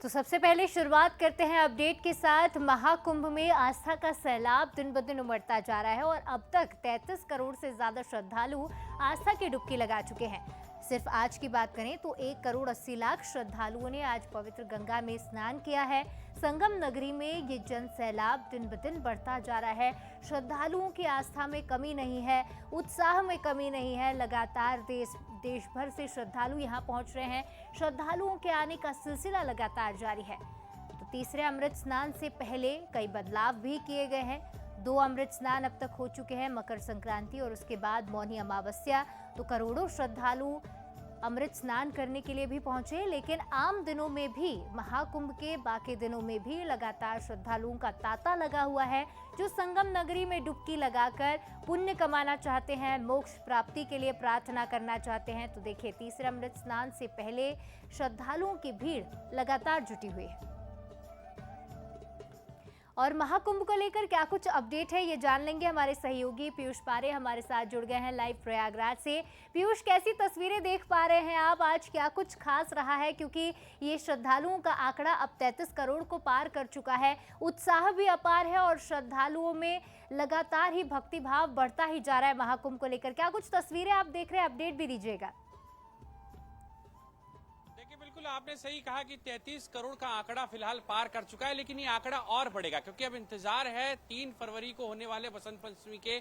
तो सबसे पहले शुरुआत करते हैं अपडेट के साथ। महाकुंभ में आस्था का सैलाब दिन ब दिन उमड़ता जा रहा है और अब तक 33 करोड़ से ज्यादा श्रद्धालु आस्था की डुबकी लगा चुके हैं। सिर्फ आज की बात करें तो 1 करोड़ 80 लाख श्रद्धालुओं ने आज पवित्र गंगा में स्नान किया है। संगम नगरी में ये जन सैलाब दिन ब दिन बढ़ता जा रहा है। श्रद्धालुओं की आस्था में कमी नहीं है, उत्साह में कमी नहीं है। लगातार देश भर से श्रद्धालु यहाँ पहुँच रहे हैं। श्रद्धालुओं के आने का सिलसिला लगातार जारी है। तो तीसरे अमृत स्नान से पहले कई बदलाव भी किए गए हैं। 2 अमृत स्नान अब तक हो चुके हैं, मकर संक्रांति और उसके बाद मौनी अमावस्या। तो करोड़ों श्रद्धालु अमृत स्नान करने के लिए भी पहुंचे, लेकिन आम दिनों में भी, महाकुंभ के बाकी दिनों में भी लगातार श्रद्धालुओं का तांता लगा हुआ है, जो संगम नगरी में डुबकी लगाकर पुण्य कमाना चाहते हैं, मोक्ष प्राप्ति के लिए प्रार्थना करना चाहते हैं। तो देखिए, तीसरे अमृत स्नान से पहले श्रद्धालुओं की भीड़ लगातार जुटी हुई है। और महाकुंभ को लेकर क्या कुछ अपडेट है, ये जान लेंगे। हमारे सहयोगी पीयूष पारे हमारे साथ जुड़ गए हैं लाइव प्रयागराज से। पीयूष, कैसी तस्वीरें देख पा रहे हैं आप? आज क्या कुछ खास रहा है, क्योंकि ये श्रद्धालुओं का आंकड़ा अब 33 करोड़ को पार कर चुका है। उत्साह भी अपार है और श्रद्धालुओं में लगातार ही भक्ति भाव बढ़ता ही जा रहा है। महाकुंभ को लेकर क्या कुछ तस्वीरें आप देख रहे हैं, अपडेट भी दीजिएगा। बिल्कुल आपने सही कहा कि 33 करोड़ का आंकड़ा फिलहाल पार कर चुका है, लेकिन ये आंकड़ा और बढ़ेगा क्योंकि अब इंतजार है 3 फरवरी को होने वाले बसंत पंचमी के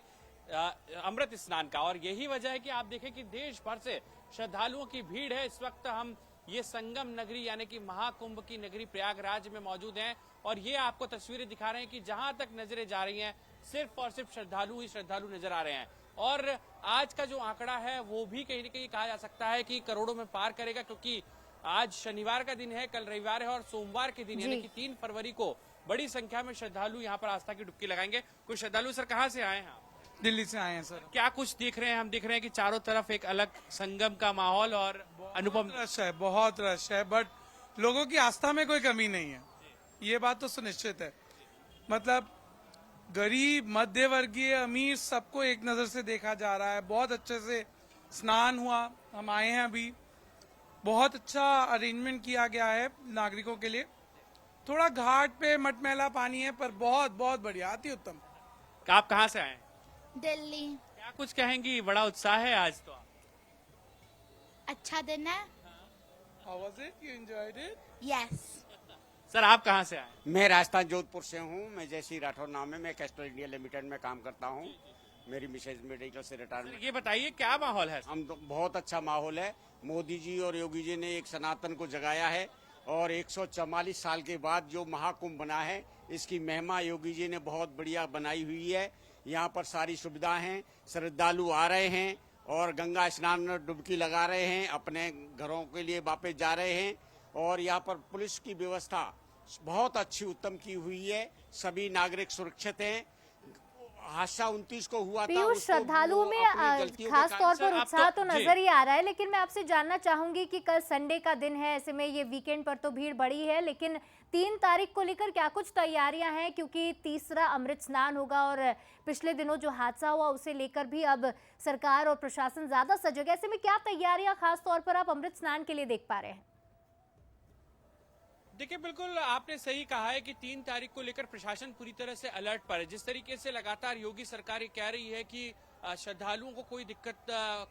अमृत स्नान का। और यही वजह है कि आप देखें कि देश भर से श्रद्धालुओं की भीड़ है। इस वक्त हम ये संगम नगरी यानी कि महाकुंभ की नगरी प्रयागराज में मौजूद हैं और ये आपको तस्वीरें दिखा रहे हैं कि जहां तक नजरें जा रही हैं सिर्फ और सिर्फ श्रद्धालु ही श्रद्धालु नजर आ रहे हैं। और आज का जो आंकड़ा है वो भी कहीं न कहीं कहा जा सकता है कि करोड़ों में पार करेगा, क्योंकि आज शनिवार का दिन है, कल रविवार है और सोमवार के दिन यानी कि 3 फरवरी को बड़ी संख्या में श्रद्धालु यहाँ पर आस्था की डुबकी लगाएंगे। कुछ श्रद्धालु सर कहाँ से आए हैं आप? दिल्ली से आए हैं सर। क्या कुछ देख रहे हैं? हम देख रहे हैं कि चारों तरफ एक अलग संगम का माहौल और अनुपम रश है, बहुत रश है, बट लोगों की आस्था में कोई कमी नहीं है, ये बात तो सुनिश्चित है। मतलब गरीब, मध्य वर्गीय, अमीर सबको एक नजर से देखा जा रहा है। बहुत अच्छे से स्नान हुआ, हम आए हैं अभी। बहुत अच्छा अरेंजमेंट किया गया है नागरिकों के लिए। थोड़ा घाट पे मटमैला पानी है पर बहुत बहुत बढ़िया, अति उत्तम। आप कहाँ से आए? दिल्ली। क्या कुछ कहेंगी? बड़ा उत्साह है आज तो। अच्छा दिन है। How was it? You enjoyed it? Yes. Sir आप कहाँ से आए? मैं राजस्थान जोधपुर से हूँ। मैं जयश्री राठौर नाम है। मैं कैस्ट्रॉल इंडिया लिमिटेड में काम करता हूँ। मेरी मिसेज मेडिकल से रिटायरमेंट। ये बताइए क्या माहौल है? हम तो बहुत अच्छा माहौल है। मोदी जी और योगी जी ने एक सनातन को जगाया है और 144 साल के बाद जो महाकुंभ बना है इसकी महिमा योगी जी ने बहुत बढ़िया बनाई हुई है। यहाँ पर सारी सुविधाएं हैं, श्रद्धालु आ रहे हैं और गंगा स्नान में डुबकी लगा रहे हैं, अपने घरों के लिए वापस जा रहे हैं। और यहाँ पर पुलिस की व्यवस्था बहुत अच्छी उत्तम की हुई है। सभी नागरिक सुरक्षित हैं। हादसा 29 को हुआ था। पीयूष, श्रद्धालुओं में खास तौर पर उत्साह तो नजर ही आ रहा है, लेकिन मैं आपसे जानना चाहूंगी कि कल संडे का दिन है, ऐसे में ये वीकेंड पर तो भीड़ बढ़ी है, लेकिन 3 तारीख को लेकर क्या कुछ तैयारियां हैं? क्योंकि तीसरा अमृत स्नान होगा और पिछले दिनों जो हादसा हुआ उसे लेकर भी अब सरकार और प्रशासन ज्यादा सजग है। ऐसे में क्या तैयारियां खास तौर पर आप अमृत स्नान के लिए देख पा रहे हैं? देखिए, बिल्कुल आपने सही कहा है कि 3 तारीख को लेकर प्रशासन पूरी तरह से अलर्ट पर है। जिस तरीके से लगातार योगी सरकार ये कह रही है कि श्रद्धालुओं को कोई दिक्कत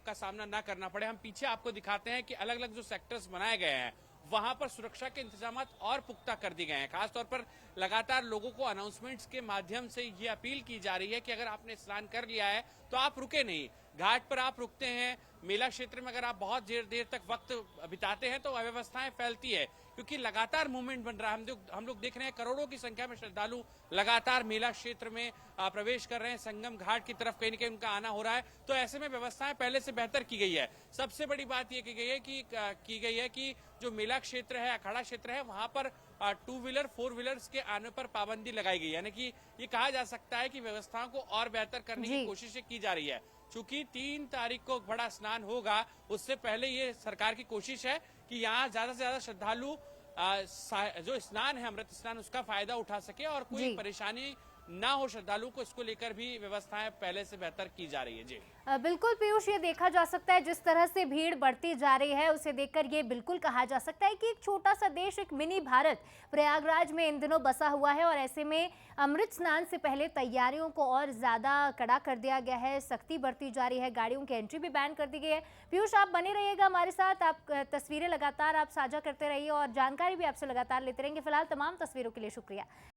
का सामना ना करना पड़े। हम पीछे आपको दिखाते हैं कि अलग अलग जो सेक्टर्स बनाए गए हैं वहां पर सुरक्षा के इंतजाम और पुख्ता कर दिए गए हैं। खासतौर पर लगातार लोगों को अनाउंसमेंट्स के माध्यम से ये अपील की जा रही है कि अगर आपने स्नान कर लिया है तो आप रुके नहीं। घाट पर आप रुकते हैं, मेला क्षेत्र में अगर आप बहुत देर तक वक्त बिताते हैं तो अव्यवस्थाएं फैलती है, क्योंकि लगातार मूवमेंट बन रहा है। हम लोग देख रहे हैं करोड़ों की संख्या में श्रद्धालु लगातार मेला क्षेत्र में प्रवेश कर रहे हैं। संगम घाट की तरफ कहीं न कहीं उनका आना हो रहा है, तो ऐसे में व्यवस्थाएं पहले से बेहतर की गई है। सबसे बड़ी बात यह की गई है कि जो मेला क्षेत्र है, अखाड़ा क्षेत्र है, वहां पर 2 व्हीलर 4 व्हीलर्स के आने पर पाबंदी लगाई गई है। यानी कि ये कहा जा सकता है कि व्यवस्थाओं को और बेहतर करने की कोशिशें की जा रही है। चूंकि 3 तारीख को बड़ा स्नान होगा, उससे पहले ये सरकार की कोशिश है कि यहाँ ज्यादा से ज्यादा श्रद्धालु जो स्नान है, अमृत स्नान, उसका फायदा उठा सके और कोई परेशानी ना हो श्रद्धालुओं को, इसको लेकर भी व्यवस्थाएं पहले से बेहतर की जा रही है। जी बिल्कुल पीयूष, ये देखा जा सकता है जिस तरह से भीड़ बढ़ती जा रही है उसे देखकर ये बिल्कुल कहा जा सकता है कि एक छोटा सा देश, एक मिनी भारत प्रयागराज में इन दिनों बसा हुआ है और ऐसे में अमृत स्नान से पहले तैयारियों को और ज्यादा कड़ा कर दिया गया है, सख्ती बढ़ती जा रही है, गाड़ियों की एंट्री भी बैन कर दी गई है। पीयूष, आप बने रहिएगा हमारे साथ, आप तस्वीरें लगातार आप साझा करते रहिए और जानकारी भी आपसे लगातार लेते रहेंगे। फिलहाल तमाम तस्वीरों के लिए शुक्रिया।